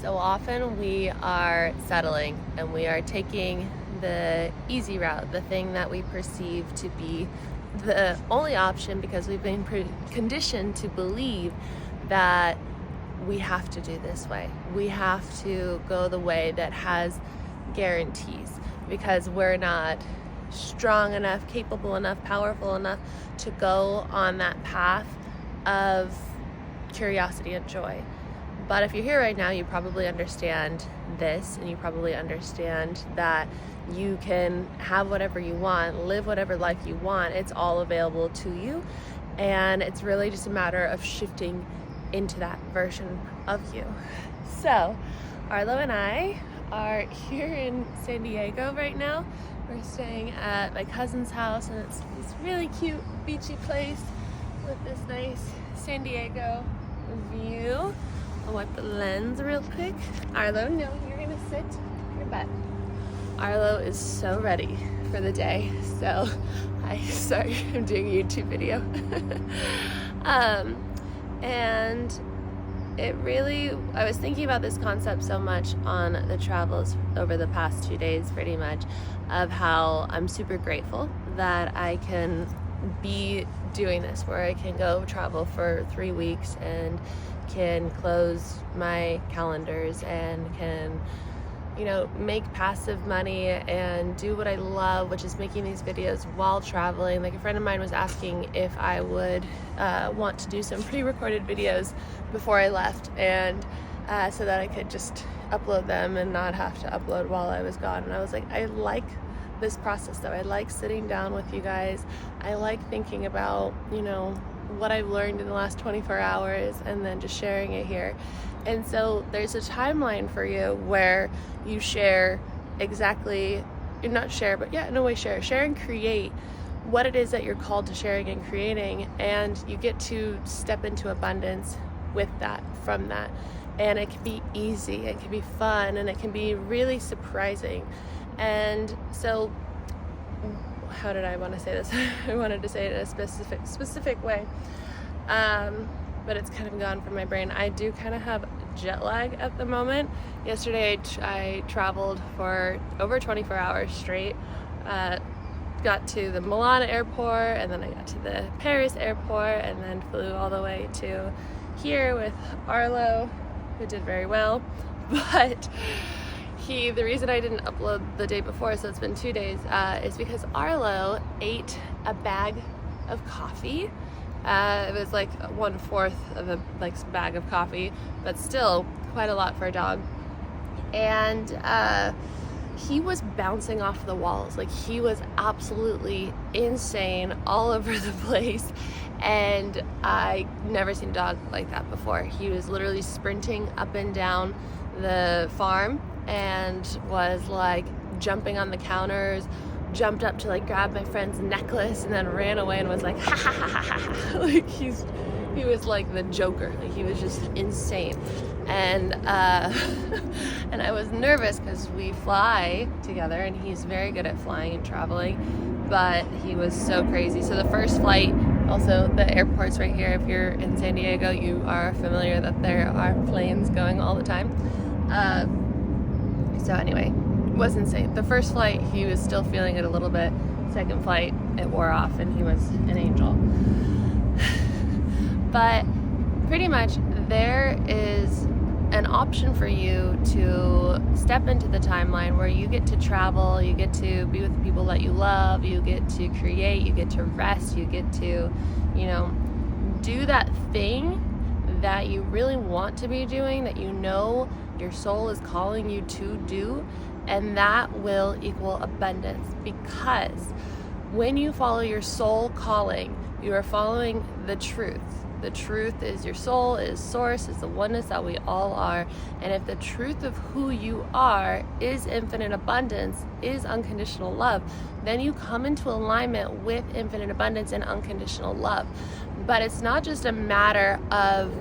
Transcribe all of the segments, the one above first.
So often we are settling and we are taking the easy route, the thing that we perceive to be the only option because we've been conditioned to believe that we have to do this way. We have to go the way that has guarantees because we're not strong enough, capable enough, powerful enough to go on that path of curiosity and joy. But if you're here right now, you probably understand this, and you probably understand that you can have whatever you want, live whatever life you want. It's all available to you, and it's really just a matter of shifting into that version of you. So Arlo and I are here in San Diego right now. We're staying at my cousin's house, and it's this really cute beachy place with this nice San Diego view. I'll wipe the lens real quick. Arlo, no, you're gonna sit your butt. Arlo is so ready for the day, so sorry, I'm doing a YouTube video. And it really, I was thinking about this concept so much on the travels over the past 2 days, pretty much, of how I'm super grateful that I can be doing this, where I can go travel for 3 weeks and can close my calendars and can, make passive money and do what I love, which is making these videos while traveling. Like, a friend of mine was asking if I would want to do some pre-recorded videos before I left, and so that I could just upload them and not have to upload while I was gone. And I was like, I like this process though. I like sitting down with you guys. I like thinking about, what I've learned in the last 24 hours and then just sharing it here. And so there's a timeline for you where you share exactly, share and create what it is that you're called to sharing and creating, and you get to step into abundance with that, from that. And it can be easy, it can be fun, and it can be really surprising. And so, how did I want to say this? I wanted to say it in a specific way, but it's kind of gone from my brain. I do kind of have jet lag at the moment. Yesterday I traveled for over 24 hours straight. Got to the Milan airport, and then I got to the Paris airport, and then flew all the way to here with Arlo, who did very well. But the reason I didn't upload the day before, so it's been 2 days, is because Arlo ate a bag of coffee. It was like 1/4 of a bag of coffee, but still quite a lot for a dog. And he was bouncing off the walls. Like, he was absolutely insane all over the place. And I never seen a dog like that before. He was literally sprinting up and down the farm and was jumping on the counters, jumped up to grab my friend's necklace, and then ran away and was like, ha ha ha ha ha. He was like the Joker. He was just insane. And and I was nervous because we fly together, and he's very good at flying and traveling, but he was so crazy. So the first flight, also the airport's right here. If you're in San Diego, you are familiar that there are planes going all the time. So anyway, it was insane. The first flight, he was still feeling it a little bit. Second flight, it wore off, and he was an angel. But pretty much there is an option for you to step into the timeline where you get to travel, you get to be with the people that you love, you get to create, you get to rest, you get to, do that thing that you really want to be doing, that your soul is calling you to do, and that will equal abundance. Because when you follow your soul calling, you are following the truth. The truth is your soul, is source, is the oneness that we all are. And if the truth of who you are is infinite abundance, is unconditional love, then you come into alignment with infinite abundance and unconditional love. But it's not just a matter of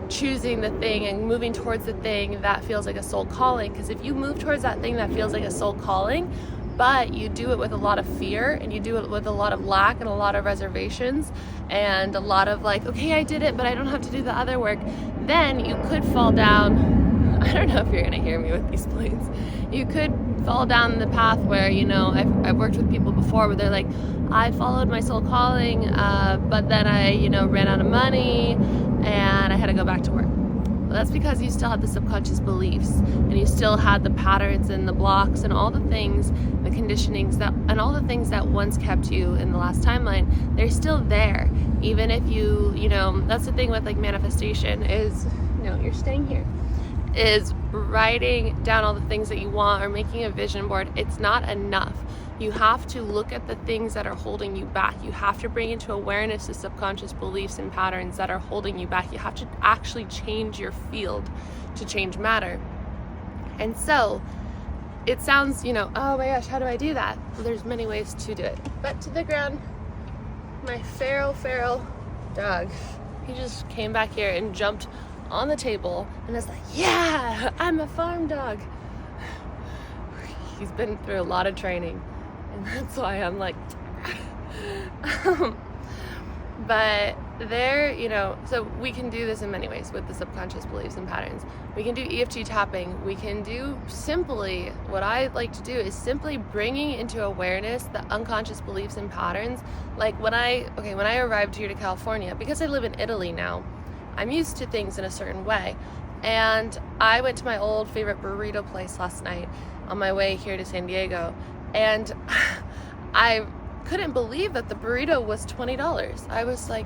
choosing the thing and moving towards the thing that feels like a soul calling. Because if you move towards that thing that feels like a soul calling, but you do it with a lot of fear, and you do it with a lot of lack and a lot of reservations and a lot of okay, I did it, but I don't have to do the other work, then you could fall down I don't know if you're gonna hear me with these planes. You could fall down the path where, I've worked with people before where they're like, I followed my soul calling, but then I, ran out of money and I had to go back to work. Well, that's because you still had the subconscious beliefs, and you still had the patterns and the blocks and all the things, the conditionings and all the things that once kept you in the last timeline. They're still there, even if you, that's the thing with like manifestation is, you're staying here, is writing down all the things that you want or making a vision board. It's not enough. You have to look at the things that are holding you back. You have to bring into awareness the subconscious beliefs and patterns that are holding you back. You have to actually change your field to change matter. And so it sounds, oh my gosh, how do I do that? Well, there's many ways to do it. But to the ground, my feral dog, he just came back here and jumped on the table and is like, yeah, I'm a farm dog. He's been through a lot of training, and that's why I'm like, but there, so we can do this in many ways with the subconscious beliefs and patterns. We can do EFT tapping. We can do simply, what I like to do is simply bringing into awareness the unconscious beliefs and patterns. Like when I arrived here to California, because I live in Italy now, I'm used to things in a certain way. And I went to my old favorite burrito place last night on my way here to San Diego. And I couldn't believe that the burrito was $20. I was like,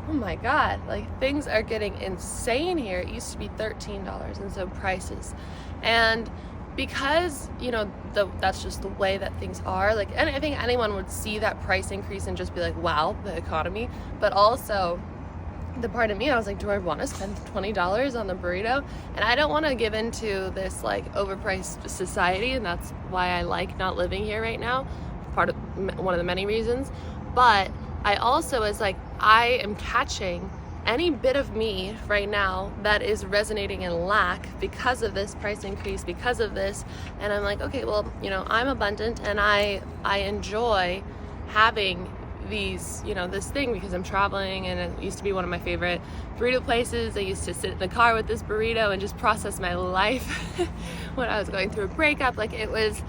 oh my God, like things are getting insane here. It used to be $13, and so prices. And because, that's just the way that things are. Like, and I think anyone would see that price increase and just be like, wow, the economy. But also, the part of me, I was like, do I want to spend $20 on the burrito? And I don't want to give into this like overpriced society, and that's why I like not living here right now. One of the many reasons. But I also was like, I am catching any bit of me right now that is resonating in lack because of this price increase, because of this. And I'm like, okay, well, I'm abundant, and I enjoy having these, this thing because I'm traveling, and it used to be one of my favorite burrito places. I used to sit in the car with this burrito and just process my life when I was going through a breakup. Like it was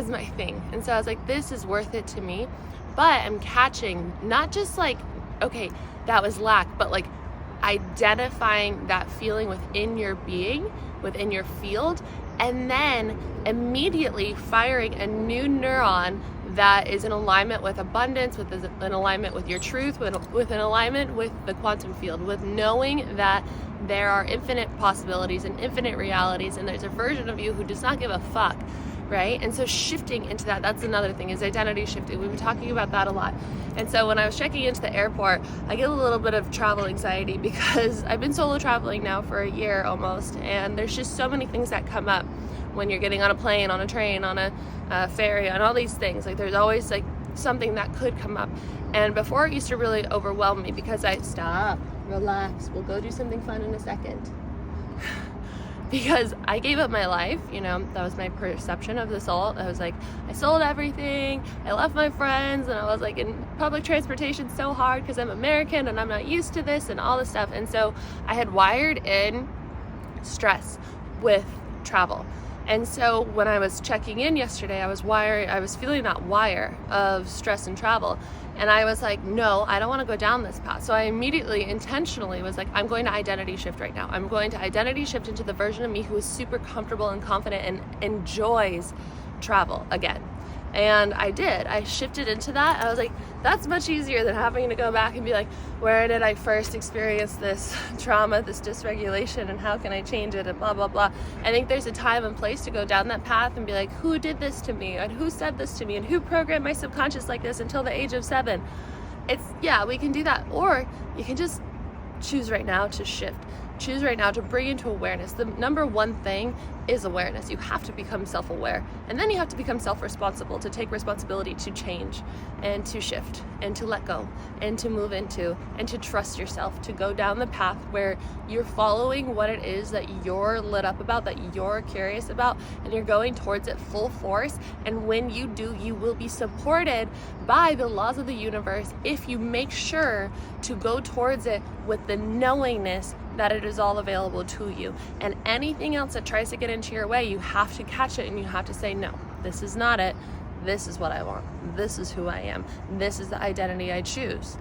my thing. And so I was like, this is worth it to me. But I'm catching not just like, okay, that was lack, but like identifying that feeling within your being, within your field, and then immediately firing a new neuron that is in alignment with abundance, in alignment with your truth, with an alignment with the quantum field, with knowing that there are infinite possibilities and infinite realities, and there's a version of you who does not give a fuck, right? And so shifting into that's another thing, is identity shifting. We've been talking about that a lot. And so when I was checking into the airport, I get a little bit of travel anxiety because I've been solo traveling now for a year almost, and there's just so many things that come up when you're getting on a plane, on a train, on a ferry, on all these things. Like there's always like something that could come up. And before, it used to really overwhelm me because stop, relax, we'll go do something fun in a second. Because I gave up my life, that was my perception of this all. I was like, I sold everything, I left my friends, and I was like in public transportation so hard because I'm American and I'm not used to this and all this stuff. And so I had wired in stress with travel. And so when I was checking in yesterday, I was feeling that wire of stress and travel. And I was like, no, I don't want to go down this path. So I immediately, intentionally was like, I'm going to identity shift right now. I'm going to identity shift into the version of me who is super comfortable and confident and enjoys travel again. And I did. I shifted into that. I was like, that's much easier than having to go back and be like, where did I first experience this trauma, this dysregulation, and how can I change it, and blah, blah, blah. I think there's a time and place to go down that path and be like, who did this to me, and who said this to me, and who programmed my subconscious like this until the age of 7. We can do that. Or you can just choose right now to shift. Choose right now to bring into awareness. The number one thing is awareness. You have to become self-aware, and then you have to become self-responsible, to take responsibility to change and to shift and to let go and to move into and to trust yourself, to go down the path where you're following what it is that you're lit up about, that you're curious about, and you're going towards it full force. And when you do, you will be supported by the laws of the universe if you make sure to go towards it with the knowingness that it is all available to you. And anything else that tries to get into your way, you have to catch it and you have to say, no, this is not it. This is what I want. This is who I am. This is the identity I choose.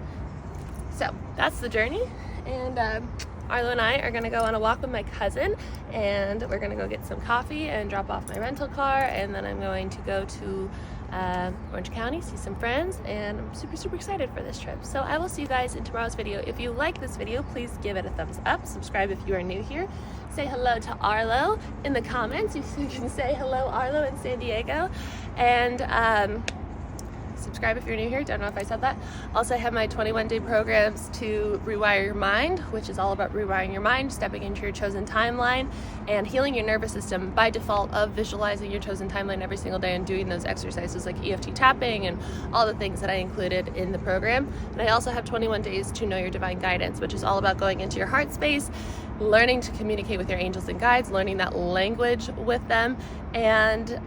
So that's the journey. And Arlo and I are going to go on a walk with my cousin, and we're going to go get some coffee and drop off my rental car, and then I'm going to go to Orange County, see some friends, and I'm super excited for this trip. So I will see you guys in tomorrow's video. If you like this video, please give it a thumbs up, subscribe if you are new here, say hello to Arlo in the comments. You can say hello Arlo in San Diego, and subscribe if you're new here. Don't know if I said that. Also, I have my 21-day programs to rewire your mind, which is all about rewiring your mind, stepping into your chosen timeline, and healing your nervous system by default of visualizing your chosen timeline every single day and doing those exercises like EFT tapping and all the things that I included in the program. And I also have 21 days to know your divine guidance, which is all about going into your heart space, learning to communicate with your angels and guides, learning that language with them, and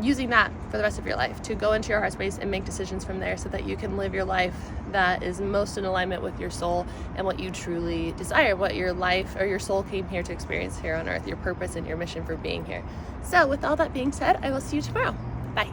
using that for the rest of your life to go into your heart space and make decisions from there so that you can live your life that is most in alignment with your soul and what you truly desire, what your life or your soul came here to experience here on earth, your purpose and your mission for being here. So with all that being said, I will see you tomorrow. Bye.